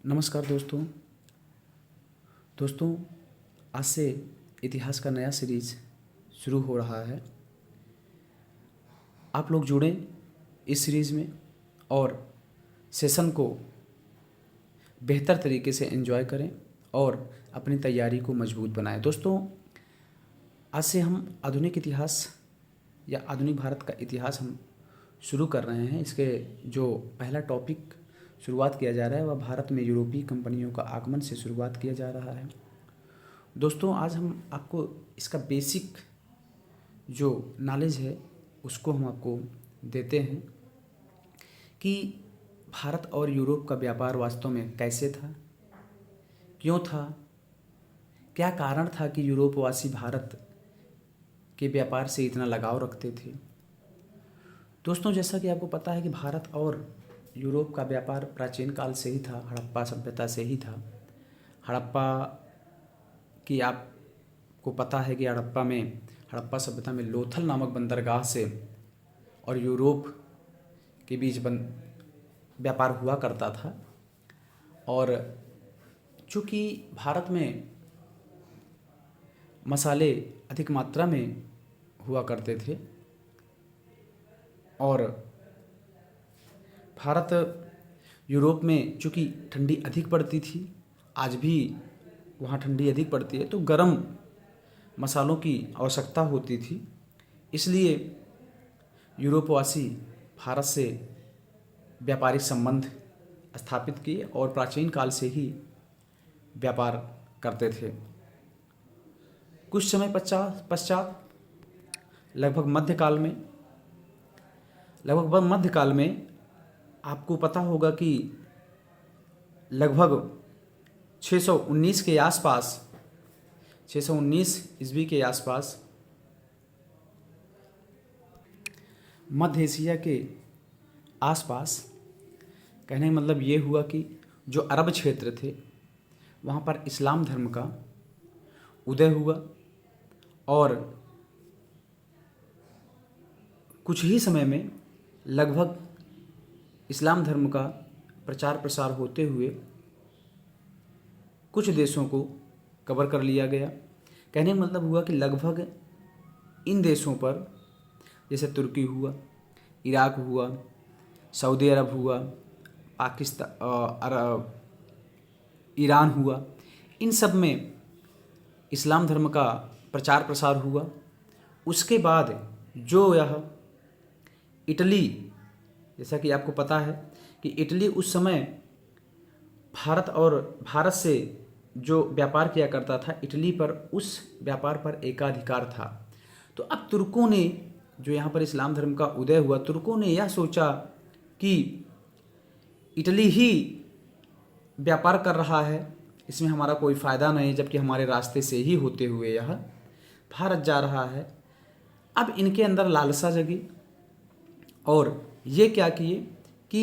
नमस्कार दोस्तों। आज से इतिहास का नया सीरीज शुरू हो रहा है। आप लोग जुड़ें इस सीरीज़ में और सेशन को बेहतर तरीके से एंजॉय करें और अपनी तैयारी को मजबूत बनाएं। दोस्तों, आज से हम आधुनिक इतिहास या आधुनिक भारत का इतिहास हम शुरू कर रहे हैं। इसके जो पहला टॉपिक शुरुआत किया जा रहा है वह भारत में यूरोपीय कंपनियों का आगमन से शुरुआत किया जा रहा है। दोस्तों, आज हम आपको इसका बेसिक जो नॉलेज है उसको हम आपको देते हैं कि भारत और यूरोप का व्यापार वास्तव में कैसे था, क्यों था, क्या कारण था कि यूरोपवासी भारत के व्यापार से इतना लगाव रखते थे। दोस्तों, जैसा कि आपको पता है कि भारत और यूरोप का व्यापार प्राचीन काल से ही था, हड़प्पा सभ्यता से ही था। हड़प्पा की आपको पता है कि हड़प्पा सभ्यता में लोथल नामक बंदरगाह से और यूरोप के बीच व्यापार हुआ करता था। और चूँकि भारत में मसाले अधिक मात्रा में हुआ करते थे और भारत यूरोप में चूँकि ठंडी अधिक पड़ती थी, आज भी वहाँ ठंडी अधिक पड़ती है, तो गर्म मसालों की आवश्यकता होती थी। इसलिए यूरोपवासी भारत से व्यापारिक संबंध स्थापित किए और प्राचीन काल से ही व्यापार करते थे। कुछ समय पश्चात लगभग मध्यकाल में आपको पता होगा कि लगभग 619 के आसपास 619 ईस्वी के आसपास मध्य एशिया के आसपास, कहने का मतलब ये हुआ कि जो अरब क्षेत्र थे वहाँ पर इस्लाम धर्म का उदय हुआ और कुछ ही समय में लगभग इस्लाम धर्म का प्रचार प्रसार होते हुए कुछ देशों को कवर कर लिया गया। कहने का मतलब हुआ कि लगभग इन देशों पर, जैसे तुर्की हुआ, इराक हुआ, सऊदी अरब हुआ, ईरान हुआ, इन सब में इस्लाम धर्म का प्रचार प्रसार हुआ। उसके बाद जो यह इटली, जैसा कि आपको पता है कि इटली उस समय भारत से जो व्यापार किया करता था, इटली पर उस व्यापार पर एकाधिकार था। तो अब तुर्कों ने, जो यहाँ पर इस्लाम धर्म का उदय हुआ, तुर्कों ने यह सोचा कि इटली ही व्यापार कर रहा है, इसमें हमारा कोई फ़ायदा नहीं, जबकि हमारे रास्ते से ही होते हुए यह भारत जा रहा है। अब इनके अंदर लालसा जगी और ये क्या किए कि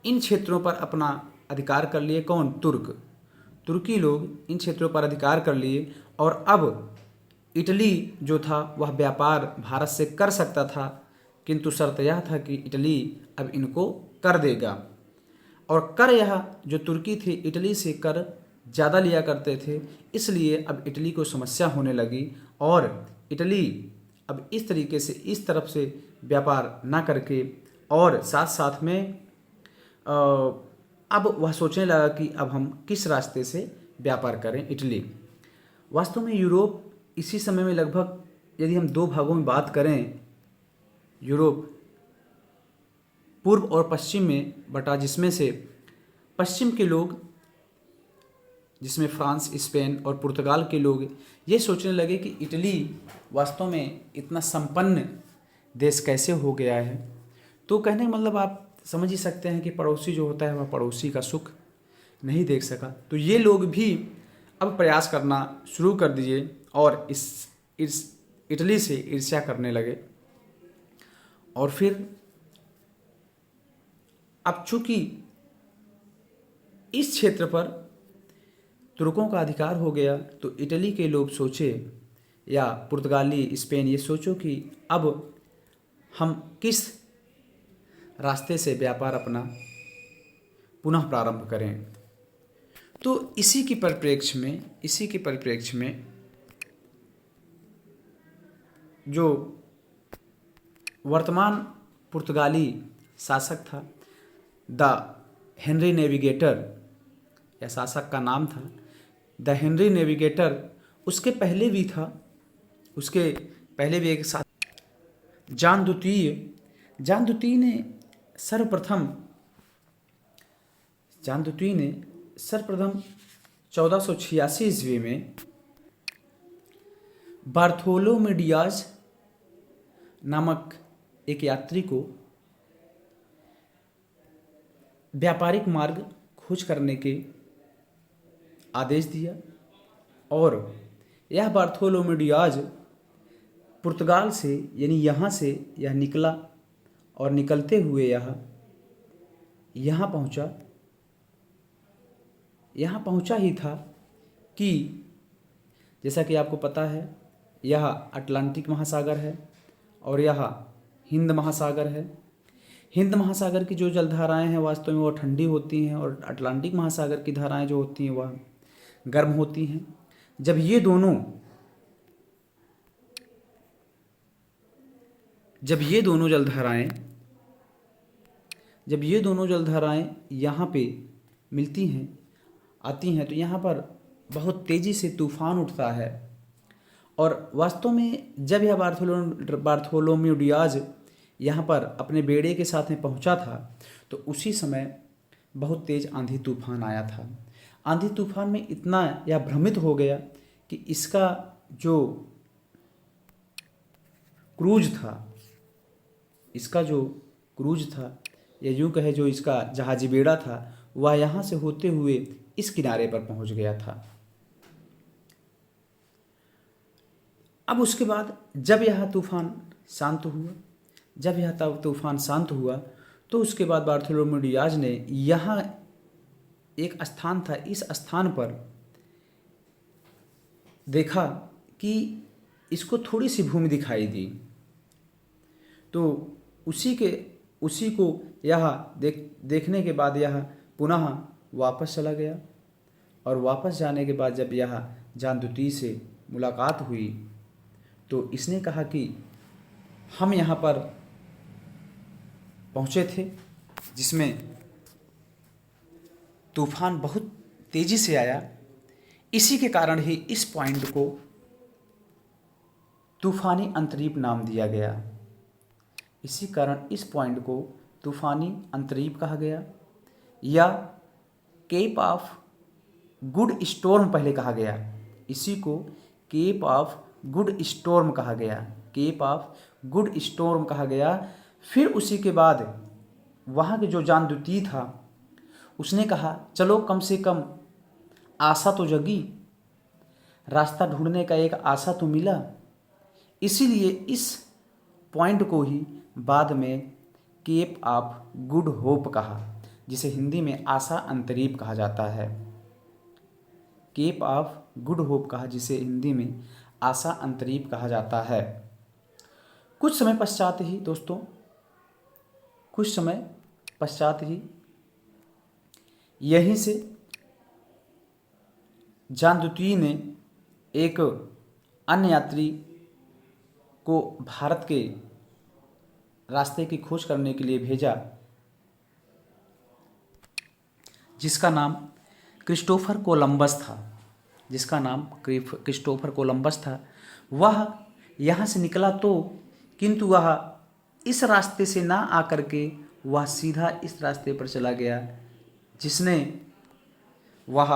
इन क्षेत्रों पर अपना अधिकार कर लिए। कौन? तुर्की लोग इन क्षेत्रों पर अधिकार कर लिए और अब इटली जो था वह व्यापार भारत से कर सकता था, किंतु शर्त यह था कि इटली अब इनको कर देगा। और कर यह जो तुर्की थे इटली से कर ज़्यादा लिया करते थे, इसलिए अब इटली को समस्या होने लगी और इटली अब इस तरीके से इस तरफ से व्यापार ना करके और साथ साथ में अब वह सोचने लगा कि अब हम किस रास्ते से व्यापार करें। इटली वास्तव में यूरोप इसी समय में लगभग, यदि हम दो भागों में बात करें, यूरोप पूर्व और पश्चिम में बटा, जिसमें से पश्चिम के लोग, जिसमें फ्रांस, स्पेन और पुर्तगाल के लोग ये सोचने लगे कि इटली वास्तव में इतना संपन्न देश कैसे हो गया है। तो कहने का मतलब आप समझ ही सकते हैं कि पड़ोसी जो होता है वह पड़ोसी का सुख नहीं देख सका। तो ये लोग भी अब प्रयास करना शुरू कर दिए और इस इटली से ईर्ष्या करने लगे। और फिर अब चूंकि इस क्षेत्र पर तुर्कों का अधिकार हो गया, तो इटली के लोग सोचे, या पुर्तगाली, स्पेन, ये सोचो कि अब हम किस रास्ते से व्यापार अपना पुनः प्रारंभ करें। तो इसी के परिप्रेक्ष्य में जो वर्तमान पुर्तगाली शासक था, द हेनरी नेविगेटर, या शासक का नाम था द हेनरी नेविगेटर, उसके पहले भी एक जॉन द्वितीय ने सर्वप्रथम 1486 ईस्वी में बार्थोलोमेव डियाज नामक एक यात्री को व्यापारिक मार्ग खोज करने के आदेश दिया, और यह बार्थोलोमेव डियाज पुर्तगाल से, यानी यहाँ से यह निकला और निकलते हुए यहाँ पहुँचा ही था कि जैसा कि आपको पता है, यह अटलांटिक महासागर है और यह हिंद महासागर है। हिंद महासागर की जो जलधाराएं हैं वास्तव में वह ठंडी होती हैं, और अटलांटिक महासागर की धाराएं जो होती हैं वह गर्म होती हैं। जब ये दोनों जलधाराएं यहाँ पे आती हैं तो यहाँ पर बहुत तेज़ी से तूफान उठता है। और वास्तव में जब यह बार्थोलोमेव डियाज यहाँ पर अपने बेड़े के साथ में पहुँचा था तो उसी समय बहुत तेज़ आंधी तूफान आया था। आंधी तूफान में इतना यह भ्रमित हो गया कि इसका जो क्रूज था, या यूँ कहे जो इसका जहाजी बेड़ा था, वह यहाँ से होते हुए इस किनारे पर पहुँच गया था। अब उसके बाद जब यह तूफान शांत हुआ तो उसके बाद बार्थोलोमेव डियाज ने यहाँ एक स्थान था, इस स्थान पर देखा कि इसको थोड़ी सी भूमि दिखाई दी, तो उसी को यह देखने के बाद यह पुनः वापस चला गया। और वापस जाने के बाद जब यह जॉन द्वितीय से मुलाकात हुई तो इसने कहा कि हम यहाँ पर पहुँचे थे जिसमें तूफान बहुत तेज़ी से आया, इसी के कारण ही इस पॉइंट को तूफानी अंतरीप नाम दिया गया। इसी कारण इस पॉइंट को तूफानी अंतरीप कहा गया, या केप ऑफ गुड स्टॉर्म पहले कहा गया। इसी को केप ऑफ गुड स्टॉर्म कहा गया। फिर उसी के बाद वहाँ के जो जॉन द्वितीय था उसने कहा चलो कम से कम आशा तो जगी, रास्ता ढूंढने का एक आशा तो मिला। इसीलिए इस पॉइंट को ही बाद में केप ऑफ गुड होप कहा, जिसे हिंदी में आशा अंतरीप कहा जाता है। केप ऑफ गुड होप कहा, जिसे हिंदी में आशा अंतरीप कहा जाता है। कुछ समय पश्चात ही यहीं से जॉन द्वितीय ने एक अन्य यात्री को भारत के रास्ते की खोज करने के लिए भेजा, जिसका नाम क्रिस्टोफर कोलंबस था। वह यहाँ से निकला किंतु वह इस रास्ते से ना आकर के वह सीधा इस रास्ते पर चला गया, जिसने वह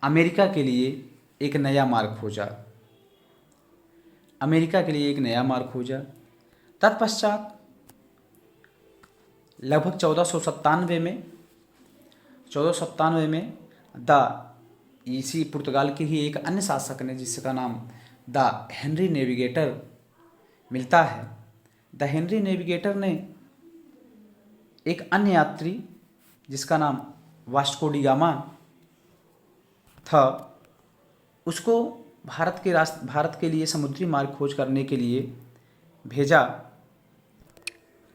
अमेरिका के लिए एक नया मार्ग खोजा। तत्पश्चात लगभग 1497 में इसी पुर्तगाल के ही एक अन्य शासक ने, जिसका नाम द हेनरी नेविगेटर मिलता है, द हेनरी नेविगेटर ने एक अन्य यात्री जिसका नाम वास्को डी गामा था, उसको भारत के लिए समुद्री मार्ग खोज करने के लिए भेजा।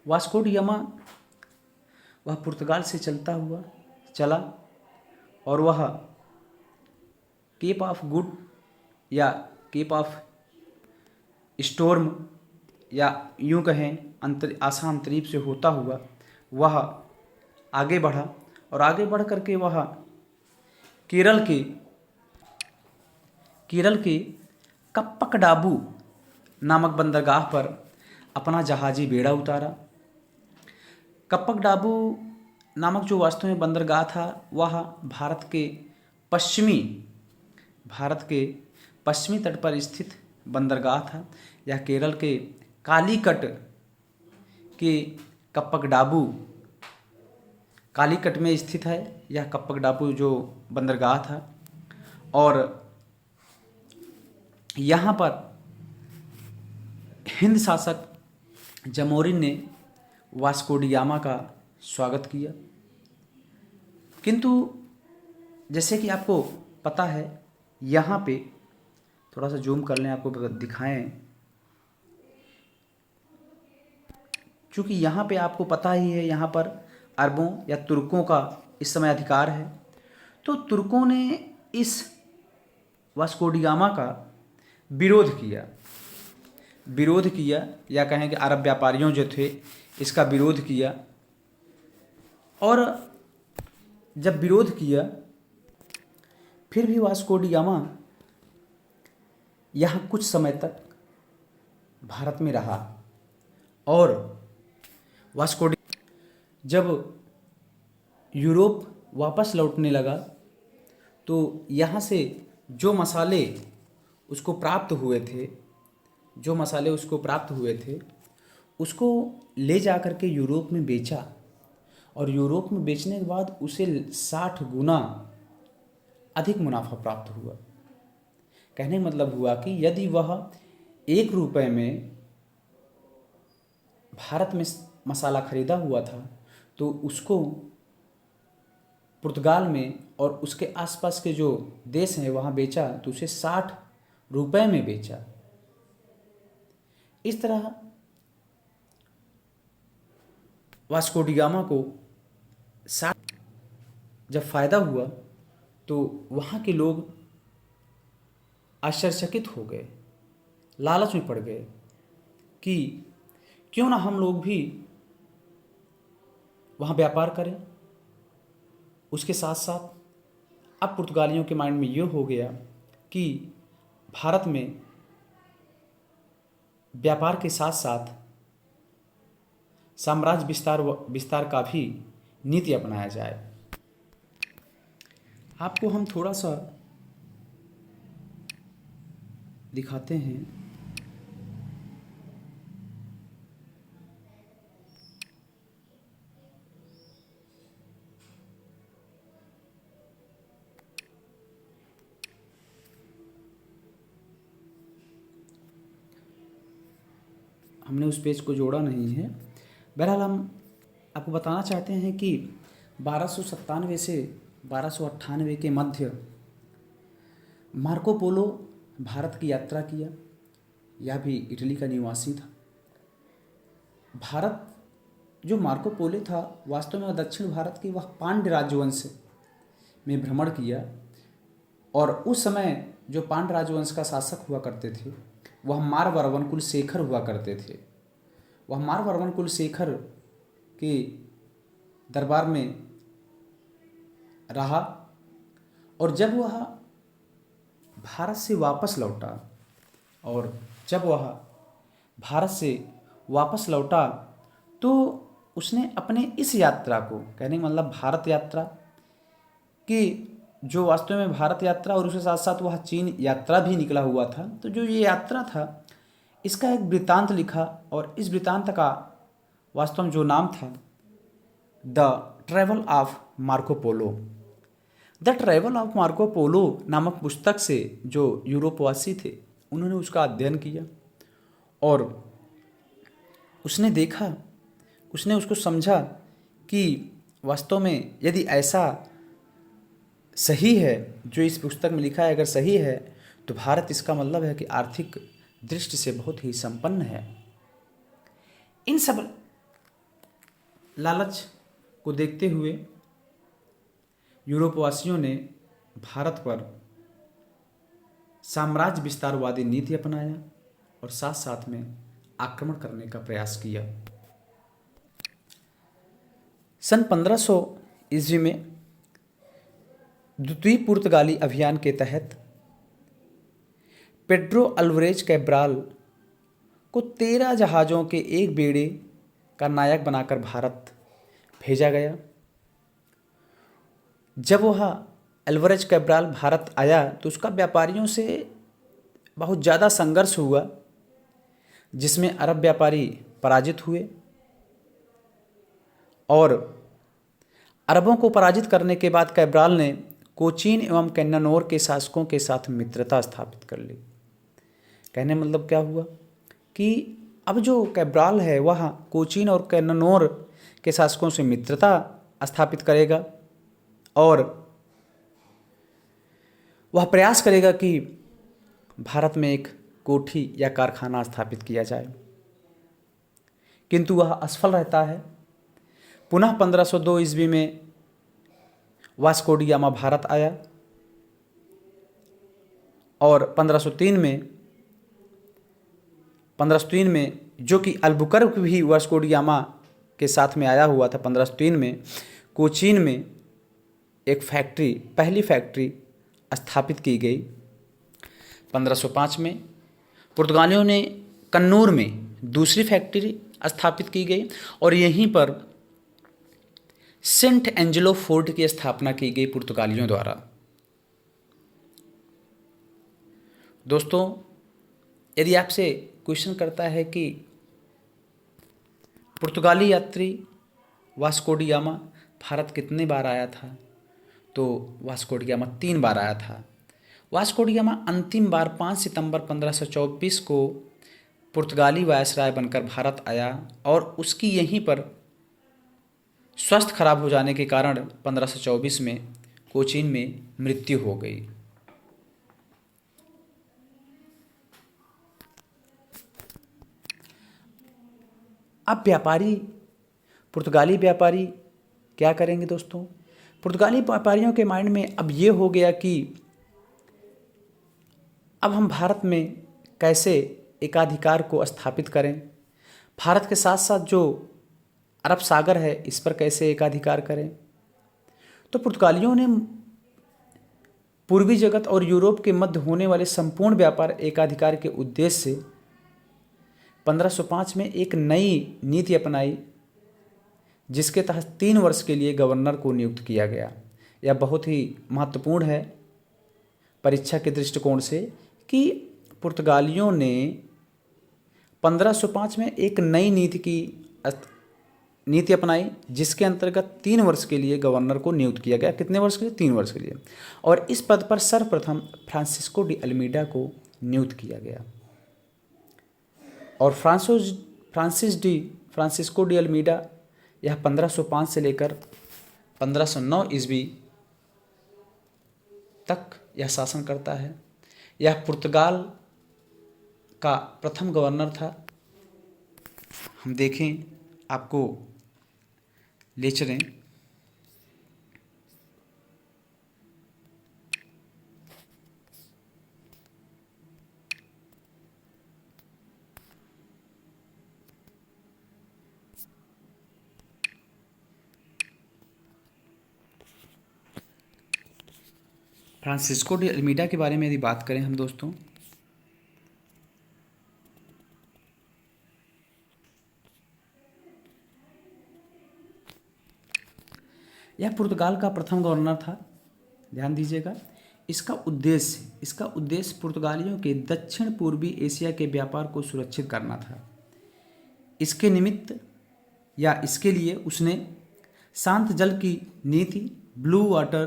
वास्को डी गामा वह पुर्तगाल से चलता हुआ चला और वह केप ऑफ गुड या केप ऑफ स्टॉर्म या यूं कहें आसाम तरीप से होता हुआ वह आगे बढ़ा और आगे बढ़ करके वह केरल के कप्पकडाबू नामक बंदरगाह पर अपना जहाजी बेड़ा उतारा। कप्पकडाबू नामक जो वास्तव में बंदरगाह था वह भारत के पश्चिमी तट पर स्थित बंदरगाह था। यह केरल के कालीकट के कालीकट में स्थित है। यह कप्पकडाबू जो बंदरगाह था और यहाँ पर हिंद शासक जमोरिन ने वास्को डी गामा का स्वागत किया, किंतु जैसे कि आपको पता है, यहाँ पे थोड़ा सा जूम कर लें, आपको दिखाएं, क्योंकि यहाँ पे आपको पता ही है यहाँ पर अरबों या तुर्कों का इस समय अधिकार है। तो तुर्कों ने इस वास्को डी गामा का विरोध किया या कहें कि अरब व्यापारियों जो थे इसका विरोध किया। और जब विरोध किया फिर भी वास्को डी गामा यहाँ कुछ समय तक भारत में रहा और वास्को डी जब यूरोप वापस लौटने लगा तो यहाँ से जो मसाले उसको प्राप्त हुए थे उसको ले जा कर के यूरोप में बेचा और यूरोप में बेचने के बाद उसे 60 गुना अधिक मुनाफा प्राप्त हुआ। कहने का मतलब हुआ कि यदि वह 1 रुपये में भारत में मसाला खरीदा हुआ था तो उसको पुर्तगाल में और उसके आसपास के जो देश हैं वहाँ बेचा तो उसे 60 रुपये में बेचा। इस तरह वास्को डी गामा को जब फ़ायदा हुआ तो वहाँ के लोग आश्चर्यचकित हो गए, लालच में पड़ गए कि क्यों ना हम लोग भी वहाँ व्यापार करें। उसके साथ साथ अब पुर्तगालियों के माइंड में ये हो गया कि भारत में व्यापार के साथ साथ साम्राज्य विस्तार का भी नीति अपनाया जाए। आपको हम थोड़ा सा दिखाते हैं। हमने उस पेज को जोड़ा नहीं है। बहरहाल हम आपको बताना चाहते हैं कि 1297 से 1298 के मध्य मार्को पोलो भारत की यात्रा किया। यह भी इटली का निवासी था। भारत जो मार्को पोलो था वास्तव में दक्षिण भारत के वह पांड्य राजवंश में भ्रमण किया और उस समय जो पांड्य राजवंश का शासक हुआ करते थे वह मारवर्मन कुलशेखर हुआ करते थे। वह मारवर्मन कुलशेखर के दरबार में रहा और जब वह भारत से वापस लौटा तो उसने अपने इस यात्रा को, कहने का मतलब भारत यात्रा कि जो वास्तव में भारत यात्रा और उसके साथ साथ वह चीन यात्रा भी निकला हुआ था, तो जो ये यात्रा था इसका एक वृत्तांत लिखा और इस वृत्तांत का वास्तव में जो नाम था the travel of Marco Polo. The travel of Marco Polo नामक पुस्तक से जो यूरोपवासी थे उन्होंने उसका अध्ययन किया और उसने उसको समझा कि वास्तव में यदि ऐसा सही है जो इस पुस्तक में लिखा है, अगर सही है तो भारत इसका मतलब है कि आर्थिक दृष्टि से बहुत ही संपन्न है। इन सब लालच को देखते हुए यूरोपवासियों ने भारत पर साम्राज्य विस्तारवादी नीति अपनाया और साथ साथ में आक्रमण करने का प्रयास किया। सन 1500 ईस्वी में द्वितीय पुर्तगाली अभियान के तहत पेड्रो अल्वारेज कैब्राल को 13 जहाज़ों के एक बेड़े का नायक बनाकर भारत भेजा गया। जब वह अल्वारेज कैब्राल भारत आया तो उसका व्यापारियों से बहुत ज़्यादा संघर्ष हुआ, जिसमें अरब व्यापारी पराजित हुए और अरबों को पराजित करने के बाद कैब्राल ने कोचीन एवं कैन्नानोर के शासकों के साथ मित्रता स्थापित कर ली। कहने मतलब क्या हुआ कि अब जो कैब्राल है वह कोचीन और कैन्नानोर के शासकों से मित्रता स्थापित करेगा और वह प्रयास करेगा कि भारत में एक कोठी या कारखाना स्थापित किया जाए, किंतु वह असफल रहता है। पुनः 1502 ईस्वी में वास्को डी गामा भारत आया और 1503 में जो कि अल्बुकर्क भी वास्को डी गामा के साथ में आया हुआ था, 1503 में कोचीन में एक फैक्ट्री, पहली फैक्ट्री स्थापित की गई। 1505 में पुर्तगालियों ने कन्नूर में दूसरी फैक्ट्री स्थापित की गई और यहीं पर सेंट एंजेलो फोर्ट की स्थापना की गई पुर्तगालियों द्वारा। दोस्तों, यदि आपसे क्वेश्चन करता है कि पुर्तगाली यात्री वास्को डी गामा भारत कितने बार आया था, तो वास्को डी गामा 3 बार आया था। वास्को डी गामा अंतिम बार 5 सितंबर 1524 को पुर्तगाली वायसराय बनकर भारत आया और उसकी यहीं पर स्वास्थ्य खराब हो जाने के कारण 1524 में कोचीन में मृत्यु हो गई। अब पुर्तगाली व्यापारी क्या करेंगे दोस्तों? पुर्तगाली व्यापारियों के माइंड में अब ये हो गया कि अब हम भारत में कैसे एकाधिकार को स्थापित करें, भारत के साथ साथ जो अरब सागर है इस पर कैसे एकाधिकार करें। तो पुर्तगालियों ने पूर्वी जगत और यूरोप के मध्य होने वाले संपूर्ण व्यापार एकाधिकार के उद्देश्य से 1505 में एक नई नीति अपनाई, जिसके तहत 3 वर्ष के लिए गवर्नर को नियुक्त किया गया। यह बहुत ही महत्वपूर्ण है परीक्षा के दृष्टिकोण से कि पुर्तगालियों ने 1505 में एक नई नीति अपनाई, जिसके अंतर्गत 3 वर्ष के लिए गवर्नर को नियुक्त किया गया। कितने वर्ष के लिए? 3 वर्ष के लिए। और इस पद पर सर्वप्रथम फ्रांसिस्को डी अल्मीडा को नियुक्त किया गया और फ्रांसिस्को डी अल्मीडा यह 1505 से लेकर 1509 ईस्वी तक यह शासन करता है। यह पुर्तगाल का प्रथम गवर्नर था। हम देखें, आपको ले चलें। फ्रांसिस्को डी अल्मीडा के बारे में यदि बात करें हम दोस्तों, यह पुर्तगाल का प्रथम गवर्नर था। ध्यान दीजिएगा, इसका उद्देश्य पुर्तगालियों के दक्षिण पूर्वी एशिया के व्यापार को सुरक्षित करना था। इसके निमित्त या इसके लिए उसने शांत जल की नीति, ब्लू वाटर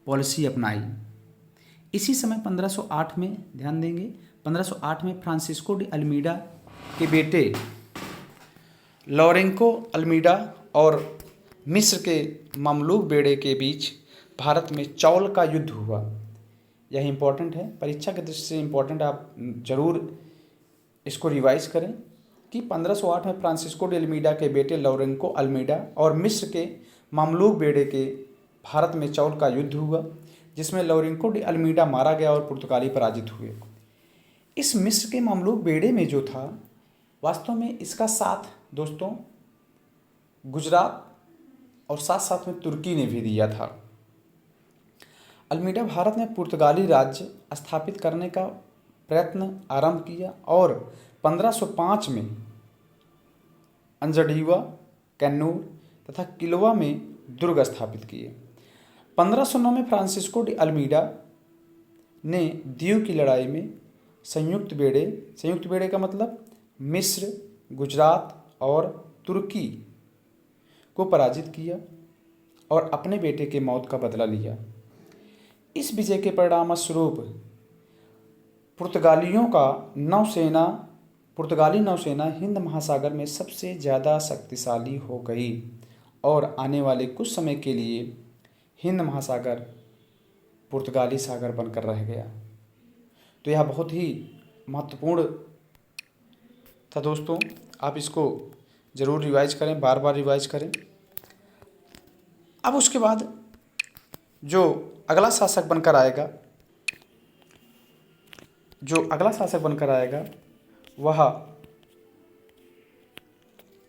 पॉलिसी अपनाई। इसी समय 1508 में, ध्यान देंगे, 1508 में फ्रांसिस्को डी अल्मीडा के बेटे लॉरेंको अल्मीडा और मिस्र के ममलूक बेड़े के बीच भारत में चौल का युद्ध हुआ। यह इंपॉर्टेंट है, परीक्षा के दृष्टि से इंपॉर्टेंट, आप जरूर इसको रिवाइज करें कि 1508 में फ्रांसिस्को डी अल्मीडा के बेटे लॉरेंको अल्मीडा और मिस्र के मामलूक बेड़े के भारत में चौल का युद्ध हुआ, जिसमें लॉरेंको डी अल्मीडा मारा गया और पुर्तगाली पराजित हुए। इस मिस्र के मामलूक बेड़े में जो था, वास्तव में इसका साथ दोस्तों गुजरात और साथ साथ में तुर्की ने भी दिया था। अल्मीडा भारत में पुर्तगाली राज्य स्थापित करने का प्रयत्न आरंभ किया और 1505 में अंजडीवा, कैन्नूर तथा किलवा में दुर्ग स्थापित किए। 1509 में फ्रांसिस्को डी अल्मीडा ने दीव की लड़ाई में संयुक्त बेड़े का मतलब मिस्र, गुजरात और तुर्की को पराजित किया और अपने बेटे के मौत का बदला लिया। इस विजय के परिणामस्वरूप पुर्तगाली नौसेना हिंद महासागर में सबसे ज़्यादा शक्तिशाली हो गई और आने वाले कुछ समय के लिए हिंद महासागर पुर्तगाली सागर बनकर रह गया। तो यह बहुत ही महत्वपूर्ण था दोस्तों, आप इसको ज़रूर रिवाइज करें, बार बार रिवाइज करें। अब उसके बाद जो अगला शासक बनकर आएगा वह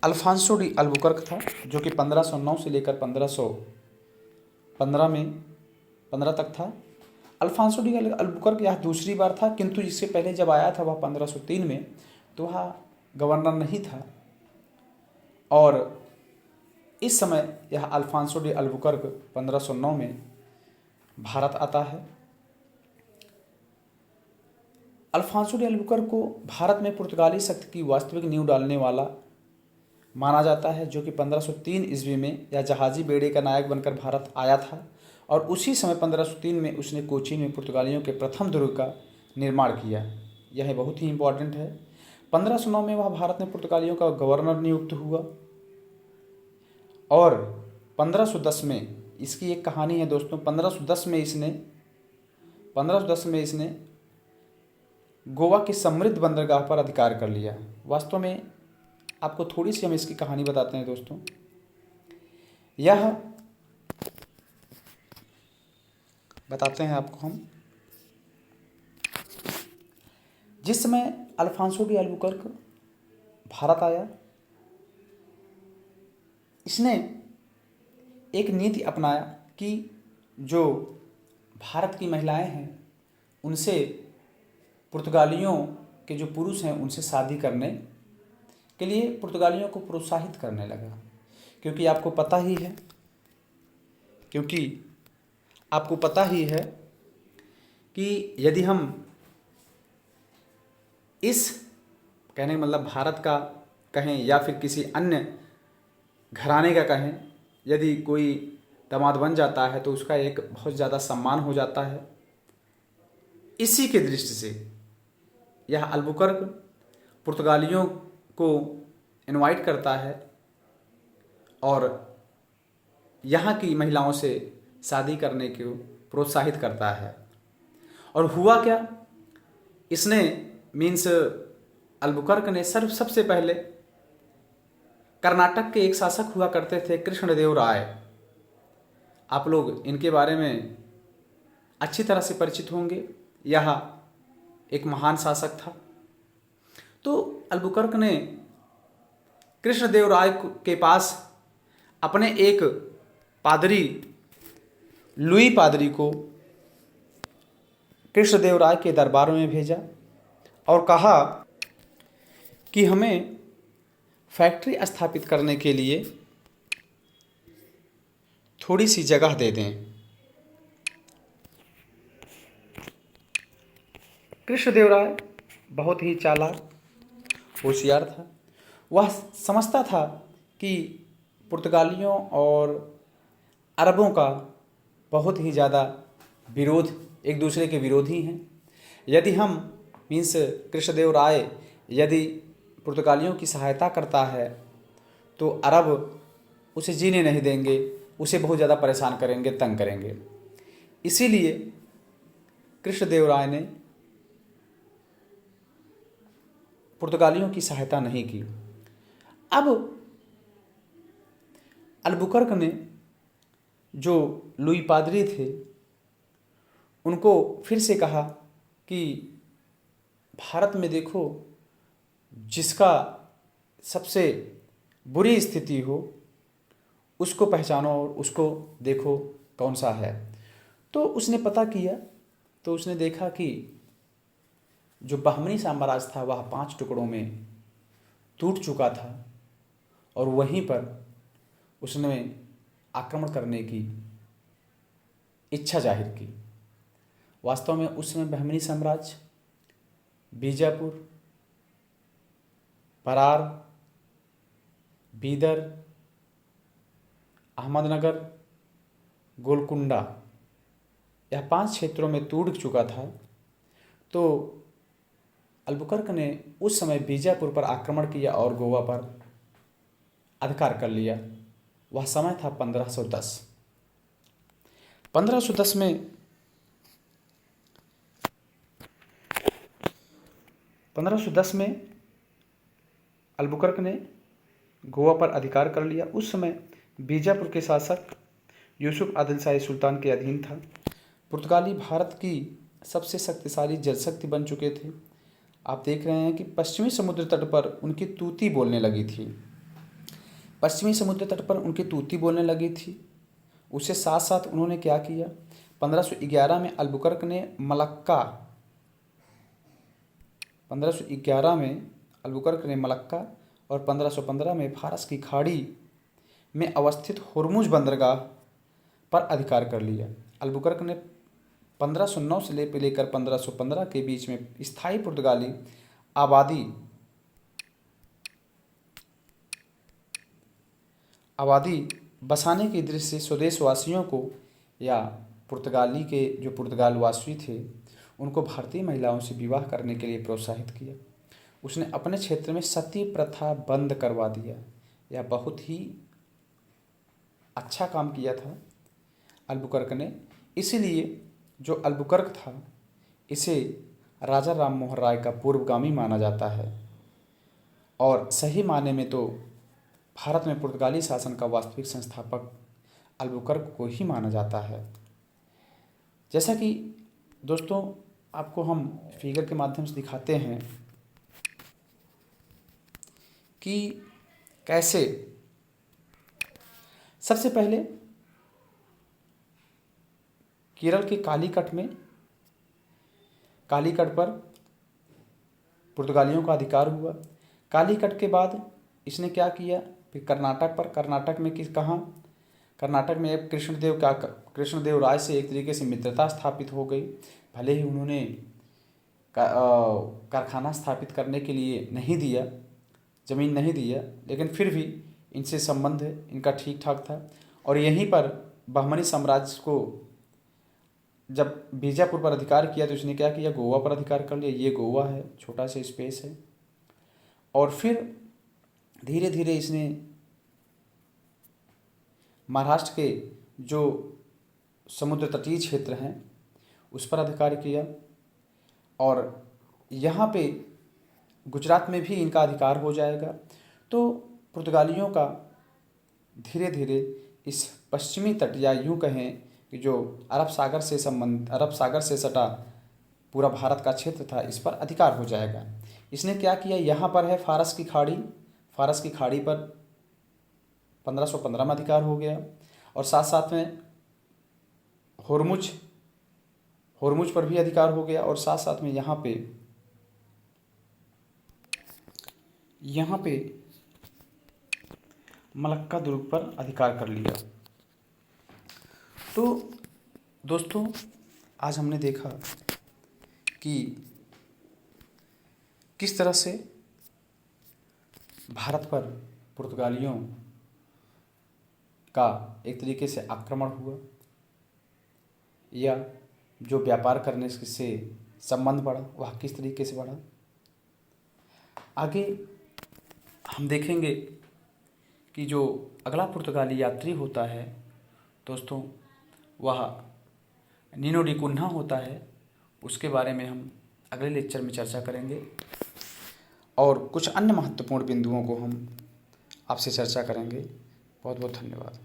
अल्फांसो डी अल्बुकर्क था, जो कि 1509 से लेकर 1515 तक था। अल्फांसो डी अल्बुकर्क यह दूसरी बार था, किंतु इससे पहले जब आया था वह 1503 में, तो वह गवर्नर नहीं था। और इस समय यह अल्फांसो डी अल्बुकर्क 1509 में भारत आता है। अल्फांसो डी अल्बुकर्क को भारत में पुर्तगाली शक्ति की वास्तविक नींव डालने वाला माना जाता है, जो कि 1503 ईस्वी में यह जहाजी बेड़े का नायक बनकर भारत आया था और उसी समय 1503 में उसने कोचीन में पुर्तगालियों के प्रथम दुर्ग का निर्माण किया। यह बहुत ही इम्पोर्टेंट है। 1509 में वह भारत में पुर्तगालियों का गवर्नर नियुक्त हुआ और 1510 में इसकी एक कहानी है दोस्तों। 1510 में इसने गोवा के समृद्ध बंदरगाह पर अधिकार कर लिया। वास्तव में आपको थोड़ी सी हम इसकी कहानी बताते हैं दोस्तों। यह बताते हैं आपको हम, जिस समय अल्फांसो डी अल्बुकर्क भारत आया, इसने एक नीति अपनाया कि जो भारत की महिलाएं हैं उनसे, पुर्तगालियों के जो पुरुष हैं उनसे शादी करने के लिए पुर्तगालियों को प्रोत्साहित करने लगा। क्योंकि आपको पता ही है कि यदि हम इस कहने का मतलब भारत का कहें या फिर किसी अन्य घराने का कहें, यदि कोई दामाद बन जाता है तो उसका एक बहुत ज़्यादा सम्मान हो जाता है। इसी के दृष्टि से यह अल्बुकर्क पुर्तगालियों को इनवाइट करता है और यहाँ की महिलाओं से शादी करने को प्रोत्साहित करता है। और हुआ क्या, इसने अल्बुकर्क ने सबसे पहले कर्नाटक के एक शासक हुआ करते थे, कृष्णदेव राय। आप लोग इनके बारे में अच्छी तरह से परिचित होंगे। यह एक महान शासक था। तो अल्बुकर्क ने कृष्णदेव राय के पास अपने एक पादरी, लुई पादरी को कृष्णदेव राय के दरबार में भेजा और कहा कि हमें फैक्ट्री स्थापित करने के लिए थोड़ी सी जगह दे दें। कृष्णदेव राय बहुत ही चालाक, होशियार था। वह समझता था कि पुर्तगालियों और अरबों का बहुत ही ज़्यादा विरोध, एक दूसरे के विरोधी हैं। यदि हम कृष्णदेव राय यदि पुर्तगालियों की सहायता करता है तो अरब उसे जीने नहीं देंगे, उसे बहुत ज़्यादा परेशान करेंगे, तंग करेंगे। इसीलिए कृष्णदेव राय ने पुर्तगालियों की सहायता नहीं की। अब अल्बुकर्क ने जो लुई पादरी थे उनको फिर से कहा कि भारत में देखो, जिसका सबसे बुरी स्थिति हो उसको पहचानो और उसको देखो कौन सा है। तो उसने पता किया, तो उसने देखा कि जो बहमनी साम्राज्य था वह 5 टुकड़ों में टूट चुका था और वहीं पर उसने आक्रमण करने की इच्छा जाहिर की। वास्तव में उस समय बहमनी साम्राज्य बीजापुर, परार, बीदर, अहमदनगर, गोलकुंडा, यह 5 क्षेत्रों में टूट चुका था। तो अल्बुकर्क ने उस समय बीजापुर पर आक्रमण किया और गोवा पर अधिकार कर लिया। वह समय था 1510। 1510 में 1510 में अल्बुकर्क ने गोवा पर अधिकार कर लिया। उस समय बीजापुर के शासक यूसुफ आदिल शाही सुल्तान के अधीन था। पुर्तगाली भारत की सबसे शक्तिशाली जलशक्ति बन चुके थे। आप देख रहे हैं कि पश्चिमी समुद्र तट पर उनकी तूती बोलने लगी थी। पश्चिमी समुद्र तट पर उनकी तूती बोलने लगी थी। उसके साथ साथ उन्होंने क्या किया, 1511 में अल्बुकर्क ने मलक्का 1511 में अल्बुकर्क ने मलक्का और 1515 में फारस की खाड़ी में अवस्थित होर्मुज बंदरगाह पर अधिकार कर लिया। अल्बुकर्क ने 1509 से लेकर 1515 के बीच में स्थायी पुर्तगाली आबादी बसाने की दृष्टि से स्वदेशवासियों को या पुर्तगाली के जो पुर्तगालवासी थे उनको भारतीय महिलाओं से विवाह करने के लिए प्रोत्साहित किया। उसने अपने क्षेत्र में सती प्रथा बंद करवा दिया। यह बहुत ही अच्छा काम किया था अल्बुकर्क ने। इसीलिए जो अल्बुकर्क था इसे राजा राम मोहन राय का पूर्वगामी माना जाता है और सही माने में तो भारत में पुर्तगाली शासन का वास्तविक संस्थापक अल्बुकर्क को ही माना जाता है। जैसा कि दोस्तों आपको हम फिगर के माध्यम से दिखाते हैं कि कैसे सबसे पहले केरल के कालीकट पर पुर्तगालियों का अधिकार हुआ। कालीकट के बाद इसने क्या किया, फिर कर्नाटक में कर्नाटक में एक कृष्णदेव राय से एक तरीके से मित्रता स्थापित हो गई। भले ही उन्होंने कारखाना स्थापित करने के लिए नहीं दिया, ज़मीन नहीं दिया, लेकिन फिर भी इनसे संबंध इनका ठीक ठाक था। और यहीं पर बहमनी साम्राज्य को जब बीजापुर पर अधिकार किया तो इसने क्या किया, गोवा पर अधिकार कर लिया। ये गोवा है, छोटा सा स्पेस है। और फिर धीरे धीरे इसने महाराष्ट्र के जो समुद्र तटीय क्षेत्र हैं उस पर अधिकार किया और यहाँ पे गुजरात में भी इनका अधिकार हो जाएगा। तो पुर्तगालियों का धीरे धीरे इस पश्चिमी तट या यूँ कहें कि जो अरब सागर से सटा पूरा भारत का क्षेत्र था इस पर अधिकार हो जाएगा। इसने क्या किया, यहाँ पर है फारस की खाड़ी पर 1515 में अधिकार हो गया और साथ साथ में होर्मुज पर भी अधिकार हो गया और साथ साथ में यहाँ पे मलक्का दुर्ग पर अधिकार कर लिया। तो दोस्तों आज हमने देखा कि किस तरह से भारत पर पुर्तगालियों का एक तरीके से आक्रमण हुआ या जो व्यापार करने से संबंध बढ़ा वह किस तरीके से बढ़ा। आगे हम देखेंगे कि जो अगला पुर्तगाली यात्री होता है दोस्तों वह नीनो डी कुन्हा होता है। उसके बारे में हम अगले लेक्चर में चर्चा करेंगे और कुछ अन्य महत्वपूर्ण बिंदुओं को हम आपसे चर्चा करेंगे। बहुत बहुत धन्यवाद।